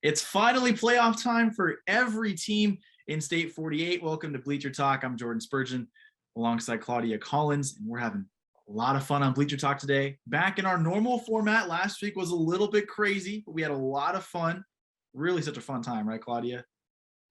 It's finally playoff time for every team in State 48. Welcome to Bleacher Talk. I'm Jordan Spurgeon alongside Claudia Collins, and we're having a lot of fun on Bleacher Talk today. Back in our normal format. Last week was a little bit crazy, but we had a lot of fun. Really such a fun time, right, Claudia?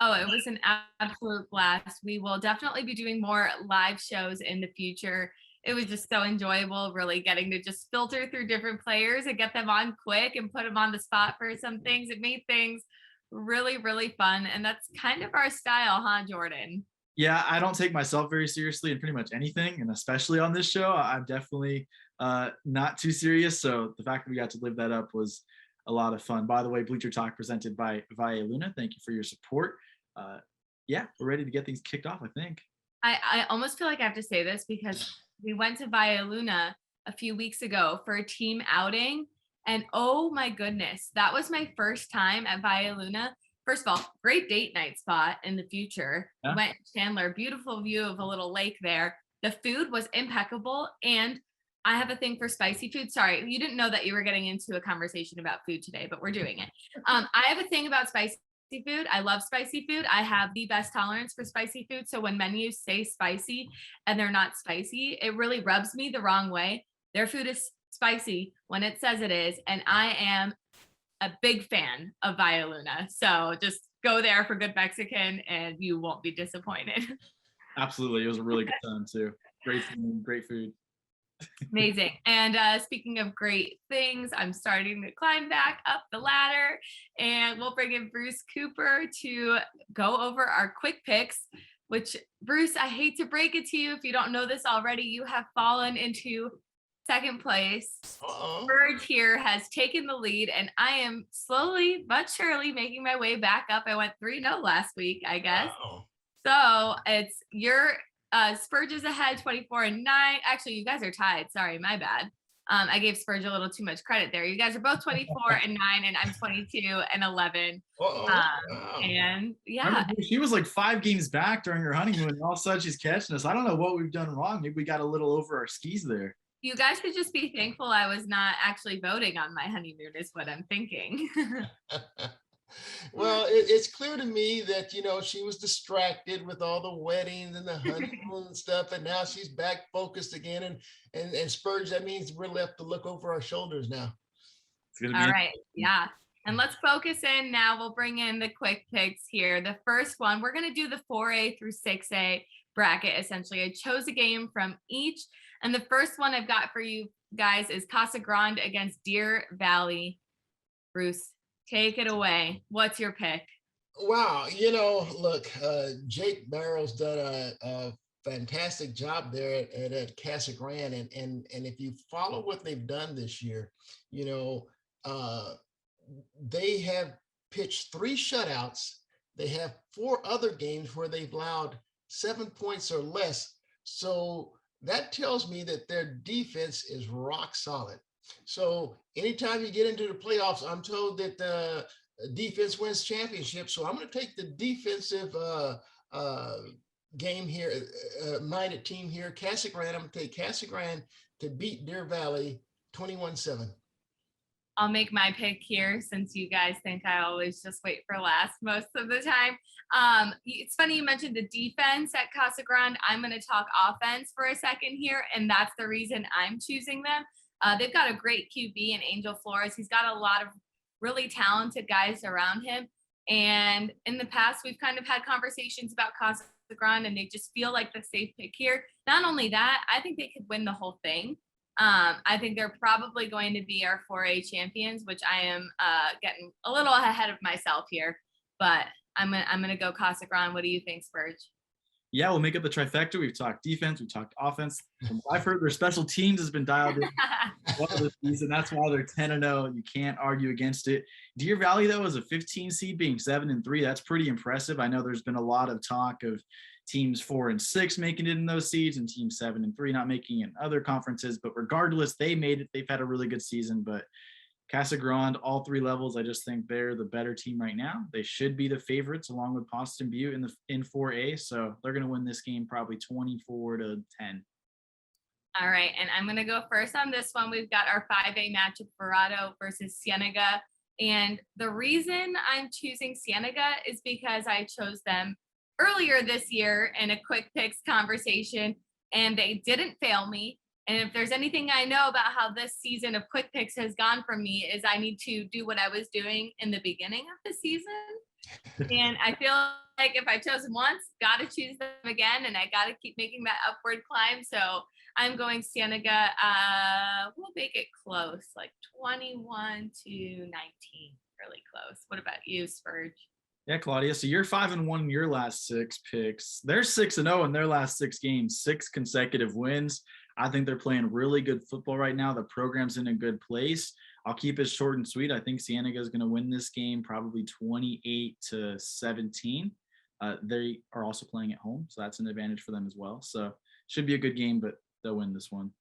Oh, it was an absolute blast. We will definitely be doing more live shows in the future. It was just so enjoyable, really getting to just filter through different players and get them on quick and put them on the spot for some things. It made things really, really fun. And that's kind of our style, huh, Jordan? Yeah, I don't take myself very seriously in pretty much anything, and especially on this show, I'm definitely not too serious. So the fact that we got to live that up was a lot of fun. By the way, Bleacher Talk presented by Via Luna. Thank you for your support. Uh, yeah, we're ready to get things kicked off, I think. I almost feel like I have to say this because we went to Via Luna a few weeks ago for a team outing. And oh my goodness, that was my first time at Via Luna. First of all, great date night spot in the future. Yeah. Went to Chandler, beautiful view of a little lake there. The food was impeccable. And I have a thing for spicy food. Sorry, you didn't know that you were getting into a conversation about food today, but we're doing it. I have a thing about spicy food. I love spicy food. I have the best tolerance for spicy food. So when menus say spicy and they're not spicy, it really rubs me the wrong way. Their food is spicy when it says it is. And I am a big fan of Via Luna. So just go there for good Mexican and you won't be disappointed. Absolutely. It was a really good time too. Great food. Amazing. And speaking of great things, I'm starting to climb back up the ladder, and we'll bring in Bruce Cooper to go over our quick picks. Which, Bruce, I hate to break it to you if you don't know this already, you have fallen into second place. Spurge here has taken the lead, and I am slowly but surely making my way back up. I went 3-0 last week, I guess. Wow. So it's your Spurge is ahead 24-9. Actually, you guys are tied. Sorry, my bad. I gave Spurge a little too much credit there. You guys are both 24-9, and I'm 22-11. Wow. And yeah, Remember, she was like 5 games back during her honeymoon, and all of a sudden she's catching us. I don't know what we've done wrong. Maybe we got a little over our skis there. you guys should just be thankful I was not actually voting on my honeymoon, is what I'm thinking. Well, it's clear to me that, she was distracted with all the weddings and the honeymoon and stuff, and now she's back focused again. And Spurge, that means we're left to look over our shoulders now. It's gonna be All right. Yeah. And let's focus in now. We'll bring in the quick picks here. The first one, we're going to do the 4A through 6A bracket, essentially. I chose a game from each. And the first one I've got for you guys is Casa Grande against Deer Valley. Bruce, take it away. What's your pick? Wow, look, Jake Barrow's done a fantastic job there at Casa Grande, and if you follow what they've done this year, they have pitched 3 shutouts. They have 4 other games where they've allowed 7 points or less. So that tells me that their defense is rock solid. So anytime you get into the playoffs, I'm told that the defense wins championships. So I'm going to take the defensive game here, minded team here, Casa Grande. I'm going to take Casa Grande to beat Deer Valley 21-7. I'll make my pick here since you guys think I always just wait for last most of the time. It's funny you mentioned the defense at Casa Grande. I'm going to talk offense for a second here, and that's the reason I'm choosing them. They've got a great QB in Angel Flores. He's got a lot of really talented guys around him. And in the past, we've kind of had conversations about Casa Grande, and they just feel like the safe pick here. Not only that, I think they could win the whole thing. I think they're probably going to be our 4A champions, which I am getting a little ahead of myself here. But I'm gonna go Casa Grande. What do you think, Spurge? Yeah, we'll make up the trifecta. We've talked defense, we've talked offense. From what I've heard, their special teams has been dialed in this season. That's why they're 10-0. You can't argue against it. Deer Valley, though, is a 15 seed, being 7-3. That's pretty impressive. I know there's been a lot of talk of teams 4 and 6 making it in those seeds and teams 7 and 3 not making it in other conferences. But regardless, they made it. They've had a really good season. But Casa Grande, all 3 levels, I just think they're the better team right now. They should be the favorites along with Boston Butte in 4A. So they're going to win this game probably 24-10. All right, and I'm going to go first on this one. We've got our 5A matchup, Verado versus Cienega. And the reason I'm choosing Cienega is because I chose them earlier this year in a quick picks conversation, and they didn't fail me. And if there's anything I know about how this season of quick picks has gone for me, is I need to do what I was doing in the beginning of the season. And I feel like if I chose them once, got to choose them again, and I got to keep making that upward climb. So I'm going Cienega. We'll make it close, like 21 to 19, really close. What about you, Spurge? Yeah, Claudia. So you're 5-1 in your last 6 picks. They're 6-0 in their last 6 games, 6 consecutive wins. I think they're playing really good football right now. The program's in a good place. I'll keep it short and sweet. I think Cienega is going to win this game, probably 28-17. They are also playing at home, so that's an advantage for them as well. So should be a good game, but they'll win this one.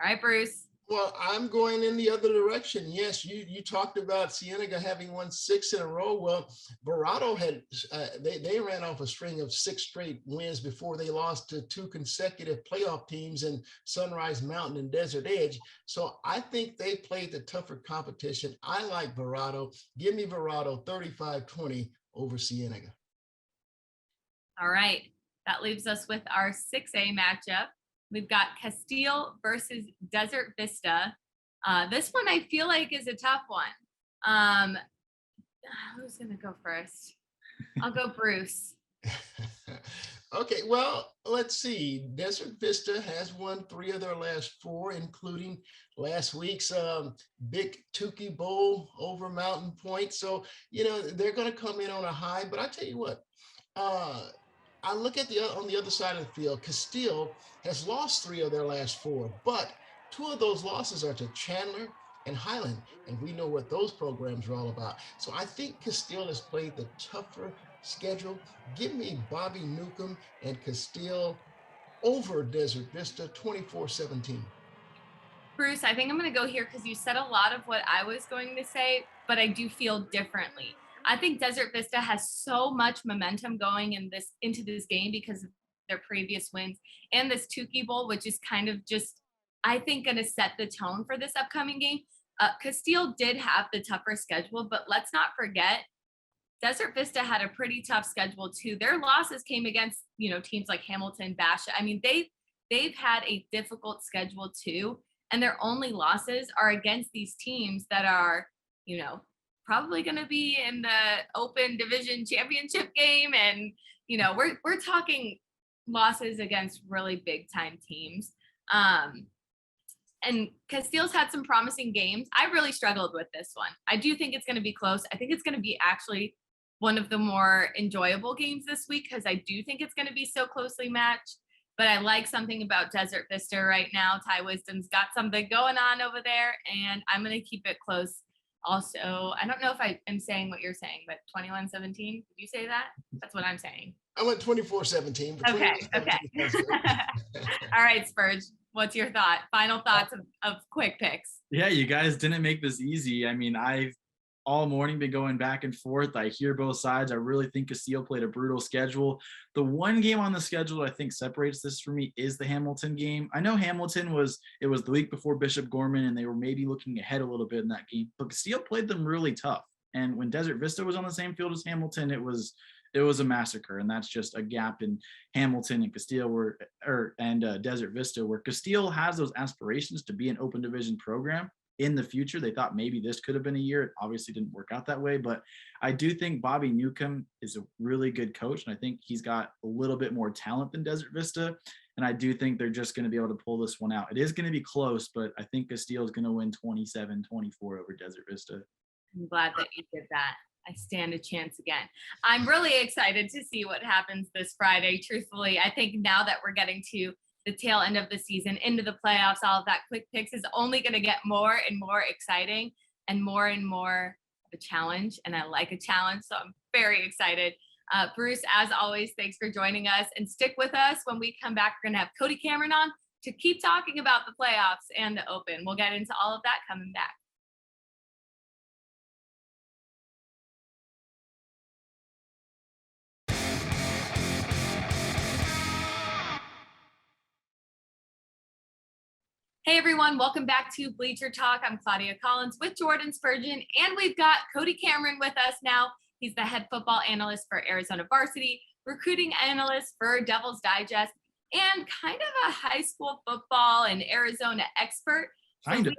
All right, Bruce. Well, I'm going in the other direction. Yes, you talked about Cienega having won 6 in a row. Well, Verado had they ran off a string of 6 straight wins before they lost to 2 consecutive playoff teams in Sunrise Mountain and Desert Edge. So I think they played the tougher competition. I like Verado. Give me Verado 35-20 over Cienega. All right. That leaves us with our 6A matchup. We've got Castile versus Desert Vista. This one I feel like is a tough one. Who's going to go first? I'll go Bruce. Okay, well, let's see. Desert Vista has won 3 of their last 4, including last week's Big Tukey Bowl over Mountain Point. So, they're going to come in on a high. But I tell you what, I look at on the other side of the field. Castile has lost 3 of their last 4, but 2 of those losses are to Chandler and Highland, and we know what those programs are all about. So I think Castile has played the tougher schedule. Give me Bobby Newcomb and Castile over Desert Vista 24-17. Bruce, I think I'm going to go here because you said a lot of what I was going to say, but I do feel differently. I think Desert Vista has so much momentum going into this game because of their previous wins and this Tukey Bowl, which is kind of just, I think, going to set the tone for this upcoming game. Castile did have the tougher schedule, but let's not forget, Desert Vista had a pretty tough schedule too. Their losses came against, teams like Hamilton, Basha. I mean, they've had a difficult schedule too, and their only losses are against these teams that are, probably going to be in the Open Division Championship game. And, we're talking losses against really big time teams. And Castile's had some promising games. I really struggled with this one. I do think it's going to be close. I think it's going to be actually one of the more enjoyable games this week because I do think it's going to be so closely matched. But I like something about Desert Vista right now. Ty Wisdom's got something going on over there, and I'm going to keep it close. Also, I don't know if I am saying what you're saying, but 21-17, did you say that? That's what I'm saying. I went 24-17. Okay. All right, Spurge, what's your thought? Final thoughts of quick picks? Yeah, you guys didn't make this easy. I mean, I've all morning been going back and forth. I hear both sides. I really think Castile played a brutal schedule. The one game on the schedule I think separates this for me is the Hamilton game. I know Hamilton was the week before Bishop Gorman, and they were maybe looking ahead a little bit in that game, but Castile played them really tough. And when Desert Vista was on the same field as Hamilton, it was a massacre. And that's just a gap in Hamilton and Castile Desert Vista, where Castile has those aspirations to be an open division program in the future. They thought maybe this could have been a year. It obviously didn't work out that way, but I do think Bobby Newcomb is a really good coach, and I think he's got a little bit more talent than Desert Vista, and I do think they're just going to be able to pull this one out. It is going to be close, but I think Castile is going to win 27-24 over Desert Vista. I'm glad that you did that. I stand a chance again. I'm really excited to see what happens this Friday. Truthfully, I think now that we're getting to the tail end of the season, into the playoffs, all of that quick picks is only going to get more and more exciting and more of a challenge. And I like a challenge, so I'm very excited. Bruce, as always, thanks for joining us, and stick with us. When we come back, we're going to have Cody Cameron on to keep talking about the playoffs and the Open. We'll get into all of that coming back. Hey everyone, welcome back to Bleacher Talk. I'm Claudia Collins with Jordan Spurgeon, and we've got Cody Cameron with us now. He's the head football analyst for Arizona Varsity, recruiting analyst for Devil's Digest, and kind of a high school football and Arizona expert. Kind of.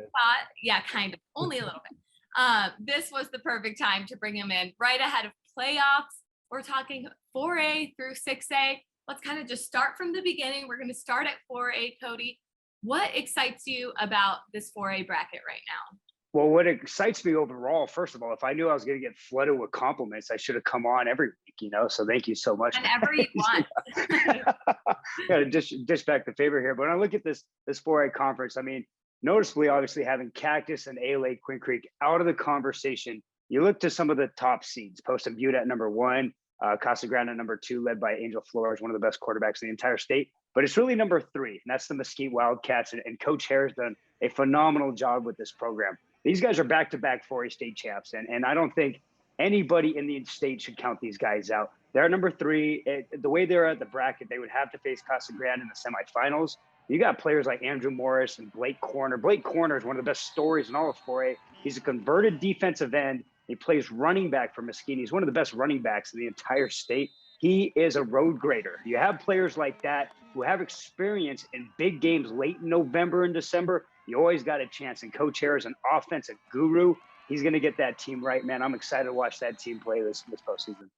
Kind of, only a little bit. This was the perfect time to bring him in right ahead of playoffs. We're talking 4A through 6A. Let's kind of just start from the beginning. We're going to start at 4A, Cody. What excites you about this 4A bracket right now? Well, what excites me overall, first of all, if I knew I was going to get flooded with compliments, I should have come on every week, so thank you so much. Whenever you want. Got to dish back the favor here. But when I look at this 4A conference, I mean, noticeably, obviously, having Cactus and ALA Quinn Creek out of the conversation, you look to some of the top seeds, Post and Butte at number 1, Casa Grande at number 2, led by Angel Flores, one of the best quarterbacks in the entire state. But it's really number 3, and that's the Mesquite Wildcats. And Coach Hare's done a phenomenal job with this program. These guys are back-to-back 4A state champs, and I don't think anybody in the state should count these guys out. They're at number 3. The way they're at the bracket, they would have to face Casa Grande in the semifinals. You got players like Andrew Morris and Blake Corner. Blake Corner is one of the best stories in all of 4A. He's a converted defensive end. He plays running back for Mesquite. He's one of the best running backs in the entire state. He is a road grader. You have players like that who have experience in big games late in November and December. You always got a chance. And Coach Hare is an offensive guru. He's going to get that team right, man. I'm excited to watch that team play this postseason.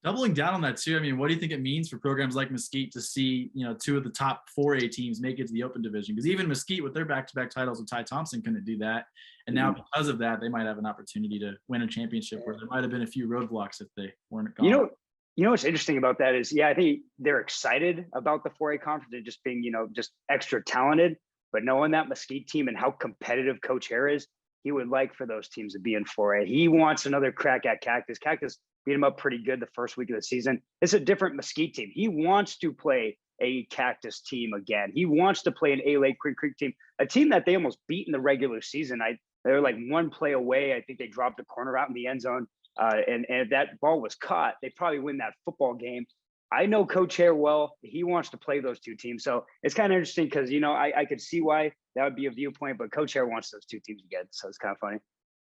Doubling down on that too, I mean, what do you think it means for programs like Mesquite to see, 2 of the top 4A teams make it to the Open Division? Because even Mesquite, with their back-to-back titles with Ty Thompson, couldn't do that. And now because of that, they might have an opportunity to win a championship where there might have been a few roadblocks if they weren't gone. You know what's interesting about that is, I think they're excited about the 4A conference and just being, just extra talented. But knowing that Mesquite team and how competitive Coach Hare is, he would like for those teams to be in 4A. He wants another crack at Cactus. Cactus beat him up pretty good the first week of the season. It's a different Mesquite team. He wants to play a Cactus team again. He wants to play an ALA Quinn Creek team, a team that they almost beat in the regular season. They were like one play away. I think they dropped a corner out in the end zone. And if that ball was caught, they probably win that football game. I know Coach Hare well. He wants to play those 2 teams. So it's kind of interesting because, I could see why that would be a viewpoint, but Coach Hare wants those 2 teams again. So it's kind of funny.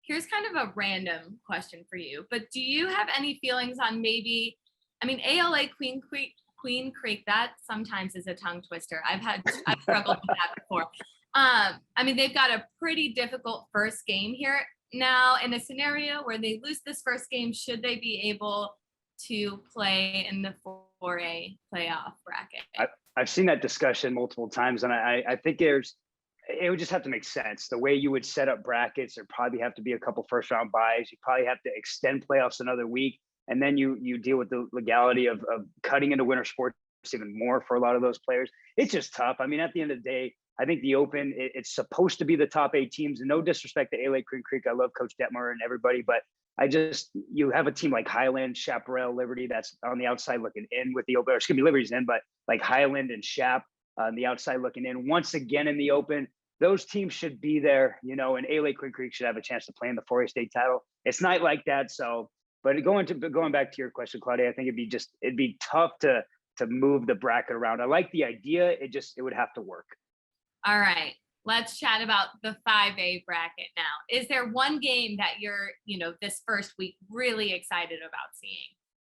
Here's kind of a random question for you, but do you have any feelings on ALA Queen Creek, that sometimes is a tongue twister. I've struggled with that before. They've got a pretty difficult first game here. Now, in a scenario where they lose this first game, should they be able to play in the 4A playoff bracket? I've seen that discussion multiple times, and I think it would just have to make sense. The way you would set up brackets, there probably have to be a couple first-round buys. You probably have to extend playoffs another week, and then you deal with the legality of cutting into winter sports even more for a lot of those players. It's just tough. At the end of the day, I think the Open, it's supposed to be the top 8 teams. And no disrespect to ALA Quinn Creek. I love Coach Detmer and everybody, but you have a team like Highland, Chaparral, Liberty that's on the outside looking in with the Open. Liberty's in, but like Highland and Chap on the outside looking in. Once again in the Open, those teams should be there, and ALA Quinn Creek should have a chance to play in the 4A state title. It's not like that. So, but going back to your question, Claudia, I think it'd be tough to move the bracket around. I like the idea. It would have to work. All right, let's chat about the 5A bracket now. Is there one game that you're, this first week really excited about seeing?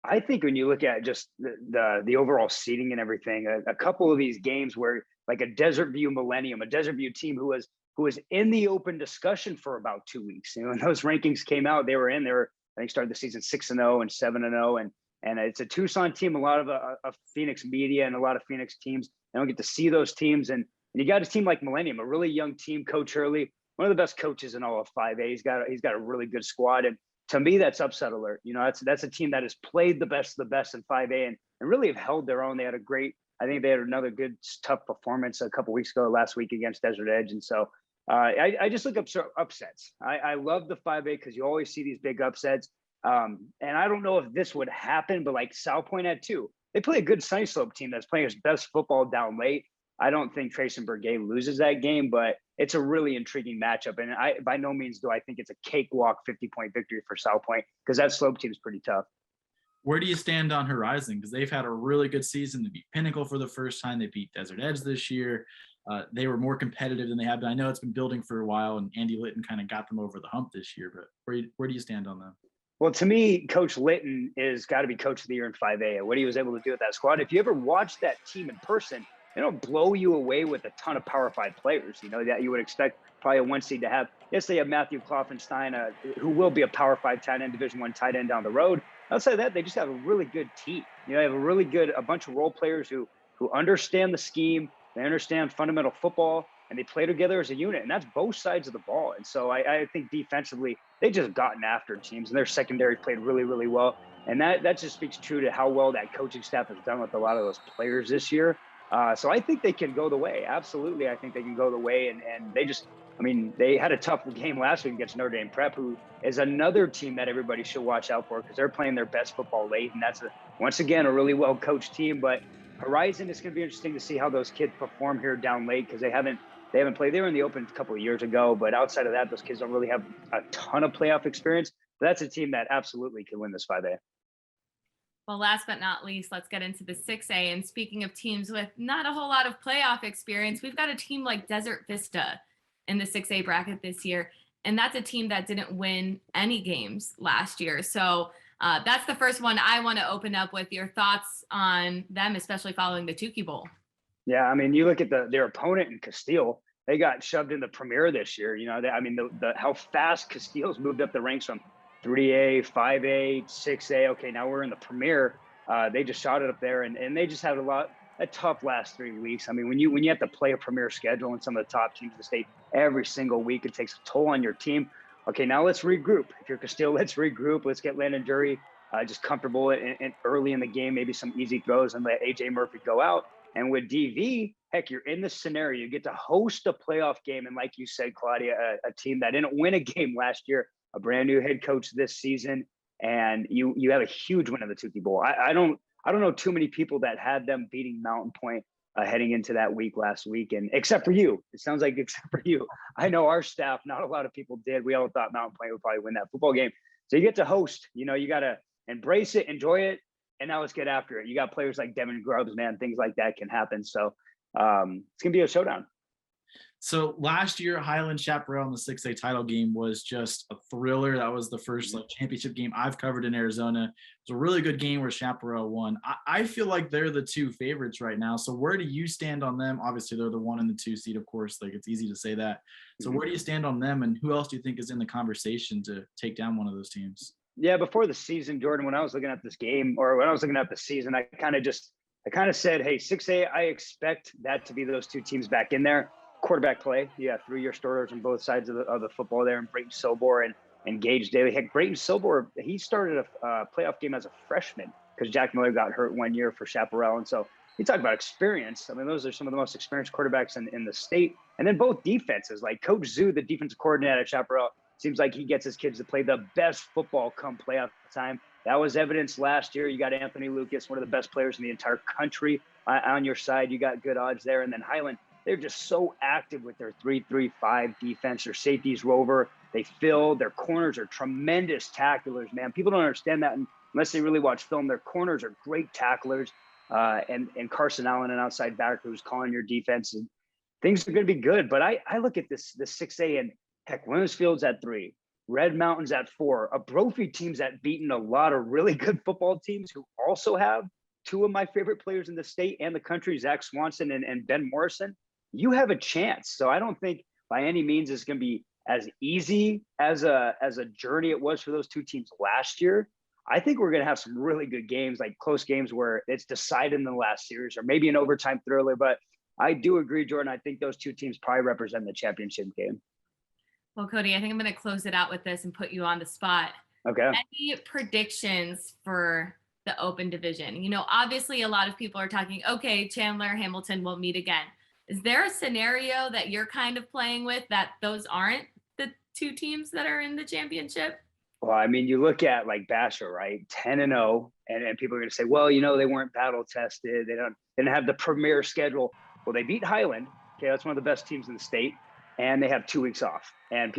I think when you look at just the overall seating and everything, a couple of these games where like a Desert View Millennium, a Desert View team who was in the Open discussion for about 2 weeks. When those rankings came out, they were I think started the season 6-0 and 7-0, and it's a Tucson team. A lot of Phoenix media and a lot of Phoenix teams. They don't get to see those teams, and you got a team like Millennium, a really young team. Coach Hurley, one of the best coaches in all of 5A. He's got a really good squad, and to me, that's upset alert. That's a team that has played the best of the best in 5A and really have held their own. I think they had another good, tough performance a couple weeks ago, last week against Desert Edge. And so I just look up upsets. I love the 5A because you always see these big upsets. And I don't know if this would happen, but like South Point had 2. They play a good Sunny Slope team that's playing its best football down late. I don't think Trace Bergay loses that game, but it's a really intriguing matchup. And by no means do I think it's a cakewalk 50-point victory for South Point because that Slope team is pretty tough. Where do you stand on Horizon? Because they've had a really good season. They beat Pinnacle for the first time. They beat Desert Edge this year. they were more competitive than they have been. I know it's been building for a while, and Andy Litton kind of got them over the hump this year. But where do you stand on them? Well, to me, Coach Litton is got to be Coach of the Year in 5A. And what he was able to do with that squad. If you ever watch that team in person, they don't blow you away with a ton of Power 5 players, that you would expect probably a 1 seed to have. Yes, they have Matthew Kloffenstein, who will be a Power 5 tight end, Division I tight end down the road. Outside of that, they just have a really good team. They have a bunch of role players who understand the scheme, they understand fundamental football, and they play together as a unit. And that's both sides of the ball. And so I think defensively, they just gotten after teams, and their secondary played really, really well. And that just speaks true to how well that coaching staff has done with a lot of those players this year. So I think they can go the way. Absolutely, I think they can go the way. And they had a tough game last week against Notre Dame Prep, who is another team that everybody should watch out for because they're playing their best football late. And that's, once again, a really well-coached team. But Horizon, it's going to be interesting to see how those kids perform here down late because they haven't played. They were in the Open a couple of years ago, but outside of that, those kids don't really have a ton of playoff experience. But that's a team that absolutely can win this 5A. Well, last but not least, let's get into the 6A. And speaking of teams with not a whole lot of playoff experience, we've got a team like Desert Vista in the 6A bracket this year. And that's a team that didn't win any games last year. So that's the first one I want to open up with. Your thoughts on them, especially following the Tukey Bowl. Yeah, I mean, you look at their opponent in Castile, they got shoved in the Premier this year. How fast Castile's moved up the ranks from 3A, 5A, 6A. Okay, now we're in the Premier. They just shot it up there, and they just had a tough last 3 weeks. I mean, when you have to play a Premier schedule and some of the top teams in the state every single week, it takes a toll on your team. Okay, now let's regroup. If you're Castile, let's regroup. Let's get Landon Jury just comfortable and early in the game, maybe some easy throws, and let AJ Murphy go out. And with DV, heck, you're in this scenario. You get to host a playoff game. And like you said, Claudia, a team that didn't win a game last year, a brand new head coach this season, and you have a huge win in the Tukey Bowl. I don't know too many people that had them beating Mountain Point heading into that week last week. And except for you, it sounds like except for you. I know our staff, not a lot of people did. We all thought Mountain Point would probably win that football game. So you get to host, you got to embrace it, enjoy it. And now let's get after it. You got players like Devin Grubbs, man, things like that can happen. So it's going to be a showdown. So last year, Highland Chaparral in the 6A title game was just a thriller. That was the first championship game I've covered in Arizona. It was a really good game where Chaparral won. I feel like they're the two favorites right now. So where do you stand on them? Obviously, they're the 1 and the 2 seed, of course. Like, it's easy to say that. So where do you stand on them, and who else do you think is in the conversation to take down one of those teams? Yeah, before the season, Jordan, when I was looking at this game, or when I was looking at the season, I kind of said, hey, 6A, I expect that to be those two teams back in there. Quarterback play, you have 3-year starters on both sides of the football there, and Brayton Sobor and Gage Daly. Heck, Brayton Sobor, he started a playoff game as a freshman because Jack Miller got hurt 1 year for Chaparral. And so you talk about experience. I mean, those are some of the most experienced quarterbacks in the state. And then both defenses, like Coach Zoo, the defensive coordinator at Chaparral, seems like he gets his kids to play the best football come playoff time. That was evidenced last year. You got Anthony Lucas, one of the best players in the entire country on your side. You got good odds there. And then Highland, they're just so active with their 3-3-5 defense. Their safeties rover. They fill. Their corners are tremendous tacklers, man. People don't understand that unless they really watch film. Their corners are great tacklers. And Carson Allen, an outside backer who's calling your defense. And things are going to be good. But I look at this 6A, and heck, Williamsfield's at 3. Red Mountain's at 4. A Brophy team's that beaten a lot of really good football teams who also have 2 of my favorite players in the state and the country, Zach Swanson and Ben Morrison. You have a chance. So I don't think by any means it's going to be as easy as a journey it was for those 2 teams last year. I think we're going to have some really good games, like close games where it's decided in the last series or maybe an overtime thriller. But I do agree, Jordan. I think those 2 teams probably represent the championship game. Well, Cody, I think I'm going to close it out with this and put you on the spot. Okay. Any predictions for the Open division? Obviously a lot of people are talking, okay, Chandler, Hamilton will meet again. Is there a scenario that you're kind of playing with that those aren't the 2 teams that are in the championship? Well, I mean, you look at like Basher, right? 10-0, and people are going to say, well, they weren't battle tested. They didn't have the premier schedule. Well, they beat Highland. Okay, that's one of the best teams in the state, and they have 2 weeks off. And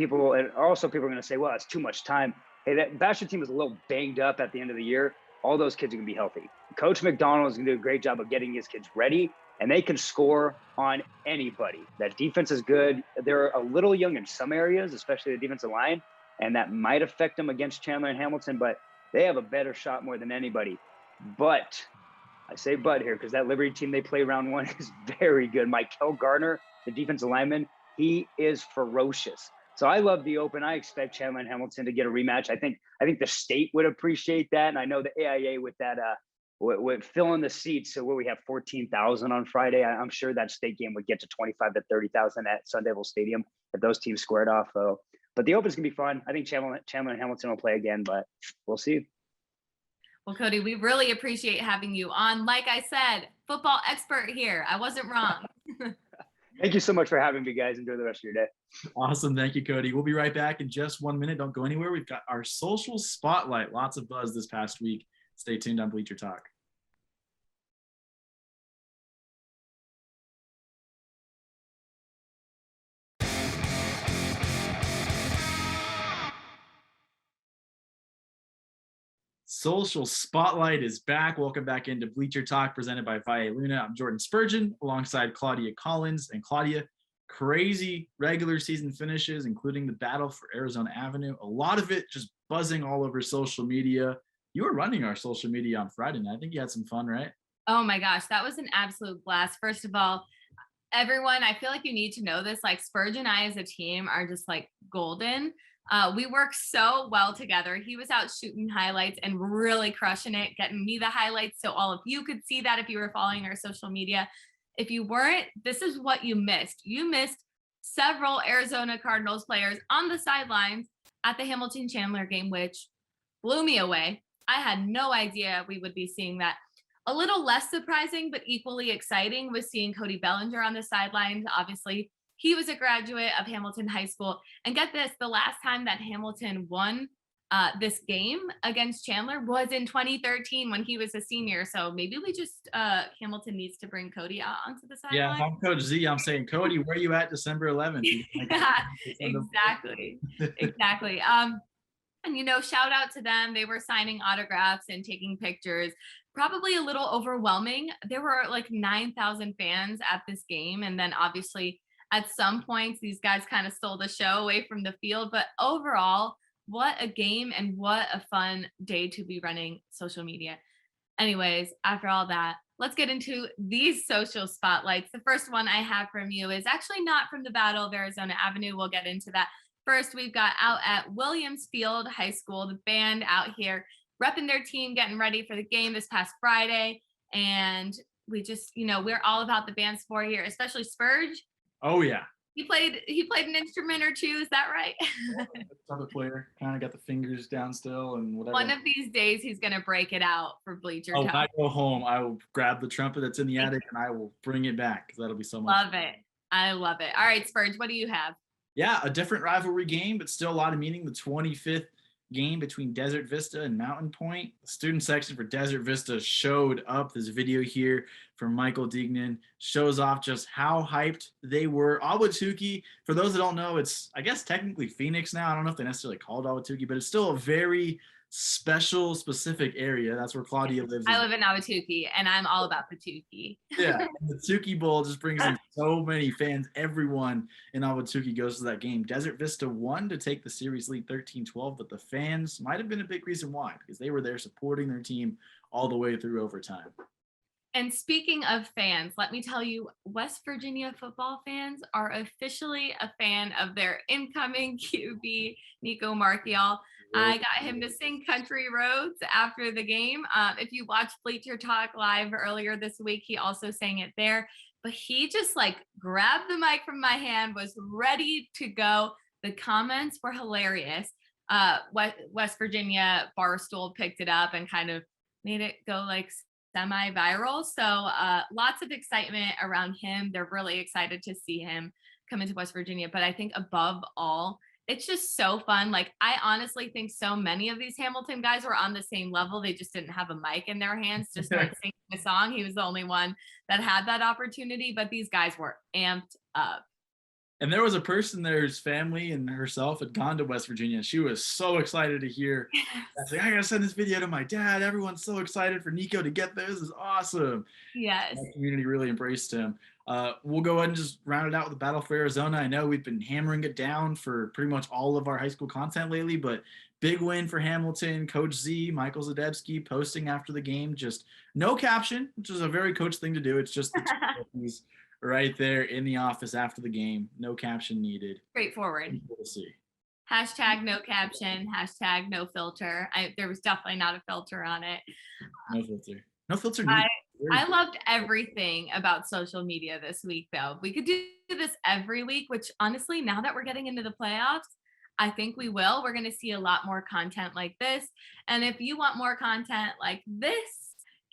also people are going to say, well, it's too much time. Hey, that Basher team is a little banged up at the end of the year. All those kids are going to be healthy. Coach McDonald is going to do a great job of getting his kids ready and they can score on anybody. That defense is good. They're a little young in some areas, especially the defensive line, and that might affect them against Chandler and Hamilton, but they have a better shot more than anybody. But I say but here because that Liberty team they play round one is very good. Michael Gardner, the defensive lineman, he is ferocious. So I love the open. I expect Chandler and Hamilton to get a rematch. I think the state would appreciate that. And I know the AIA with that with filling the seats. So where we have 14,000 on Friday, I'm sure that state game would get to 25 to 30,000 at Sun Devil Stadium if those teams squared off. So, but the open's gonna be fun. I think Chandler and Hamilton will play again, but we'll see. Well, Cody, we really appreciate having you on. Like I said, football expert here. I wasn't wrong. Thank you so much for having me, guys. Enjoy the rest of your day. Awesome. Thank you, Cody. We'll be right back in just 1 minute. Don't go anywhere. We've got our social spotlight. Lots of buzz this past week. Stay tuned on Bleacher Talk. Social Spotlight is back. Welcome back into Bleacher Talk presented by Valle Luna. I'm Jordan Spurgeon alongside Claudia Collins. And Claudia, crazy regular season finishes, including the battle for Arizona Avenue. A lot of it just buzzing all over social media. You were running our social media on Friday night. I think you had some fun, right? Oh my gosh, that was an absolute blast. First of all, everyone, I feel like you need to know this. Like Spurge and I as a team are just like golden. We work so well together. He was out shooting highlights and really crushing it, getting me the highlights so all of you could see that if you were following our social media. If you weren't, this is what you missed. You missed several Arizona Cardinals players on the sidelines at the Hamilton Chandler game, which blew me away. I had no idea we would be seeing that. A little less surprising, but equally exciting was seeing Cody Bellinger on the sidelines. Obviously, he was a graduate of Hamilton High School. And get this, the last time that Hamilton won this game against Chandler was in 2013 when he was a senior. So maybe we just, Hamilton needs to bring Cody out onto the sideline. Yeah, if I'm Coach Z, I'm saying, Cody, where are you at December 11th? Yeah, exactly. Exactly. And, you know, shout out to them. They were signing autographs and taking pictures. Probably a little overwhelming. There were like 9,000 fans at this game. And then obviously at some points, these guys kind of stole the show away from the field. But overall, what a game and what a fun day to be running social media. Anyways, after all that, let's get into these social spotlights. The first one I have from you is actually not from the Battle of Arizona Avenue. We'll get into that. First, we've got out at Williams Field High School, the band out here repping their team, getting ready for the game this past Friday. And we just, you know, we're all about the band sport here, especially Spurge. Oh, yeah. He played an instrument or two. Is that right? Trumpet player, kind of got the fingers down still and whatever. One of these days, he's going to break it out for Bleacher Talk. When I go home, I will grab the trumpet that's in the attic and I will bring it back because that'll be so much fun. Love it. I love it. All right, Spurge, what do you have? Yeah, a different rivalry game, but still a lot of meaning. The 25th game between Desert Vista and Mountain Point. The student section for Desert Vista showed up. This video here from Michael Dignan shows off just how hyped they were. Ahwatukee, for those that don't know, it's, I guess, technically Phoenix now. I don't know if they necessarily called Ahwatukee, but it's still a very special, specific area. That's where Claudia lives. I live in Ahwatukee, and I'm all about the Tukey. Yeah, and the Tukey Bowl just brings in so many fans. Everyone in Ahwatukee goes to that game. Desert Vista won to take the series lead 13-12, but the fans might have been a big reason why, because they were there supporting their team all the way through overtime. And speaking of fans, let me tell you, West Virginia football fans are officially a fan of their incoming QB, Nico Marchiol. I got him to sing Country Roads after the game. If you watched Bleacher Talk live earlier this week, he also sang it there. But he just like grabbed the mic from my hand, was ready to go. The comments were hilarious. West Virginia Barstool picked it up and kind of made it go like semi-viral. So lots of excitement around him. They're really excited to see him come into West Virginia. But I think above all, it's just so fun. Like, I honestly think so many of these Hamilton guys were on the same level. They just didn't have a mic in their hands to start singing a song. He was the only one that had that opportunity, but these guys were amped up. And there was a person there's family and herself had gone to West Virginia. She was so excited to hear. I was like, I gotta send this video to my dad. Everyone's so excited for Nico to get there. This is awesome. Yes. The community really embraced him. We'll go ahead and just round it out with the Battle for Arizona. I know we've been hammering it down for pretty much all of our high school content lately, but big win for Hamilton. Coach Z, Michael Zadebski, posting after the game, just no caption, which is a very coach thing to do. It's just the two right there in the office after the game. No caption needed. Straightforward. We'll see. Hashtag no caption. Hashtag no filter. There was definitely not a filter on it. No filter. No filter needed. I loved everything about social media this week, though. We could do this every week, which honestly, now that we're getting into the playoffs, I think we will. We're going to see a lot more content like this. And if you want more content like this,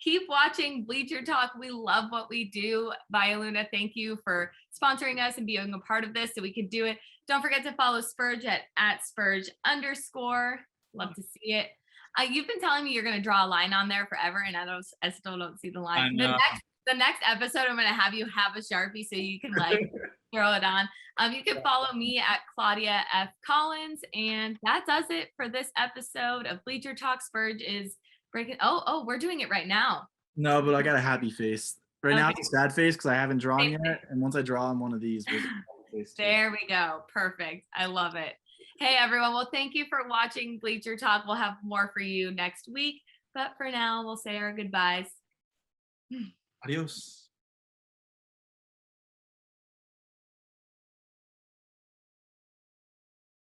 keep watching Bleacher Talk. We love what we do. Violuna, thank you for sponsoring us and being a part of this so we could do it. Don't forget to follow Spurge at @Spurge_. Love to see it. You've been telling me you're going to draw a line on there forever, and I still don't see the line. The next episode, I'm going to have you have a Sharpie so you can like throw it on. You can follow me at Claudia F. Collins, and that does it for this episode of Bleacher Talk. Spurge is breaking. Oh, we're doing it right now. No, but I got a happy face. Right now it's a sad face because I haven't drawn yet. And once I draw on one of these, we'll get a happy face too. There we go. Perfect. I love it. Hey, everyone. Well, thank you for watching Bleacher Talk. We'll have more for you next week. But for now, we'll say our goodbyes. Adios.